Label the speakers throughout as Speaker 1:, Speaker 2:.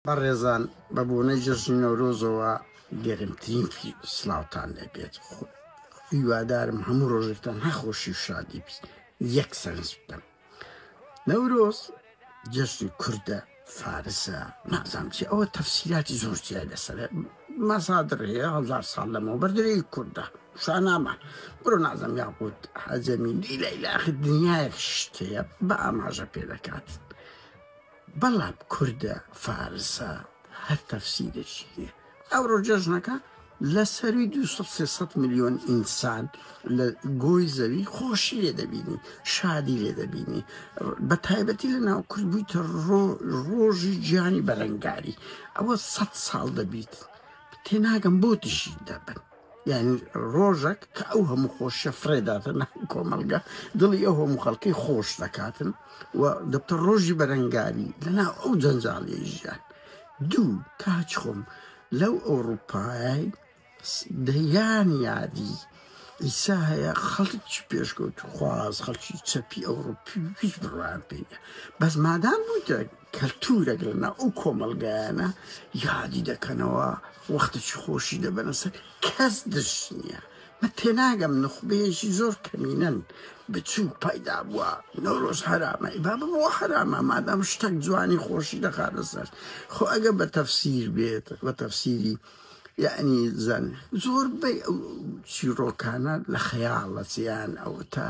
Speaker 1: بەڕێزان بە بۆنەی جەژنی نەورۆزەوە گەرمترین سڵاوتان لێبێت. هیوادارم هەموو ڕۆژێکتان هەخۆشی و شادی بیت. یەک سەرنج بدەم. نەورۆز جەژنی کوردە فارسە نازانم چی ئەوە تەفسیراتی زۆر جیای لەسەرە. مەسادر هەیە 1000 ساڵ لەمەوە بەردەرەی کوردە شانامە بڕۆ نازەم یاقوت حەجەمی لەیلاخی دنیایەک شتەیە بە ئاماژە پێ دەکات. بەڵام کوردە فارسە هەر تەفسیرێکی هەیە. ئەوڕۆ جەژنەکە لە سەروی 200-300 میلیۆن ئینسان لە گۆی زەوی خۆشی لێ دەبینی، شادی لێ دەبینی. بە تایبەتی لە ناو کورد بوویتە ڕۆژی گیانی بەرەنگاری. ئەوە 100 ساڵ دەبیت تێناگەم بۆ تشی دەبن. یعنی ڕۆژێک کە ئەو هەموو خۆشیە فرێداتە ناو کۆمەلگە دڵی ئەو هەموو خەڵکەی خۆش دەکاتن و دەبتە ڕۆژی بەرەنگاری لەناو ئەو جەنجاڵی ژیان. دوو کاچ خۆم لەو ئەوروپای دەیان یادی ئیسا هەیە خەڵکی پێشکەوت خواز خەڵکی چەپی ئەوروپی هیچ بڕوان پێیە. بەس مادام بوویتە کەلتورێک لەناو ئەو کۆمەلگایانە یادی دەکەنەوە وەختێکی خۆشی دەبەنە سەر کەس دش نییە. مە تێناگەم نخبەیەکی زۆر کەمینەن بچوو پایدا بووە نەورۆز هەرامە با بەوە هەرامە مادام شتێک جوانی خۆشی دەخاتە سەر. خۆ ئەگە بە تەفسیر بێت بە تەفسیری یعنی زەن زۆربەی ئەو چیرۆکانە لە خەیاڵە چیان ئەو تا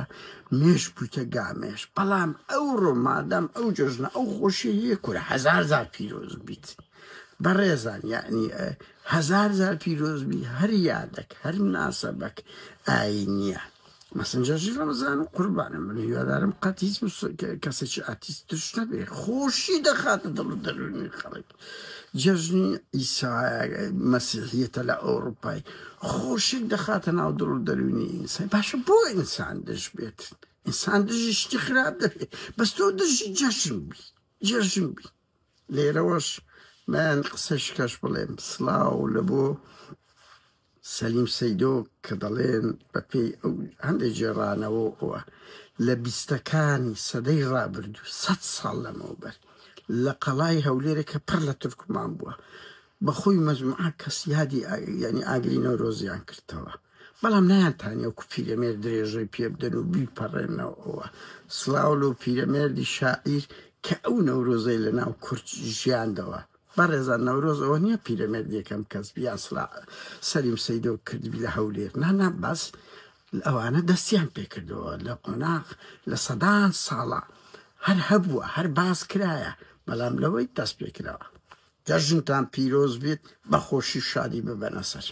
Speaker 1: مێش بوویتە گامێش. بەڵام ئەوڕۆ مادام ئەو جەژنە ئەو خۆشی هەیە کورە 1000 پیرۆز بیت. بەڕێزان یعنی 1000 پیرۆز بی هەر یادەک هەر مناسەبەک ئاینیە. مەسەن جەژنی ڕەمەزان و قوربانم من هیوادارم قەت هیچ کەسێکی ئاتیست توش نەبێ خۆشی دەخاتە دڵ و دەروونی خەڵک. جەژنی ئیسای مەسیحیەتە لە ئەوروپای خۆشێک دەخاتە ناو دڵ و دەروونی ئینسان. باشە بۆ ئینسان دژ بێت؟ ئینسان دژی شتی خراپ دەبێت بەس تۆ دژی جەژن بی. لێرەوەش من قسەش کەش بڵێم سڵاو لە بۆ سەلیم سەیدۆ کە دەڵێن بەپێی ئەو هەندێک جێڕانەوە ئەوە لە بیستەکانی سەدەی ڕابردوو 100 ساڵ لەمەوبەر لە قەڵای هەولێرێکە پڕ لە تورکمان بووە بەخۆی مەجموعە کەس یادی ینی ئاگری نەورۆزیان کردەوە. بەڵام نایانتانێ وەکو پیرەمێرد درێژەی پێ بدەن و بیپەڕێنەوە ئەوە. سڵاو لەو پیرەمێردی شاعیر کە ئەو نەورۆزەی لە ناو کورد ژیاندەوە. بەڕێزان نەورۆز ئەوە نییە پیرەمێرد یەکەم کەس بیان سەلیم سەیدۆ کردبی لە هەولێر نانا بەس ئەوانە دەستیان پێکردەوە لە قۆناغ لە سەدان ساڵە هەر هەبووە هەر باس کرایە بەڵام لەوەی دەست پێکراوە. جەژنتان پیرۆز بێت بە خۆشی شادی ببەنە سەر.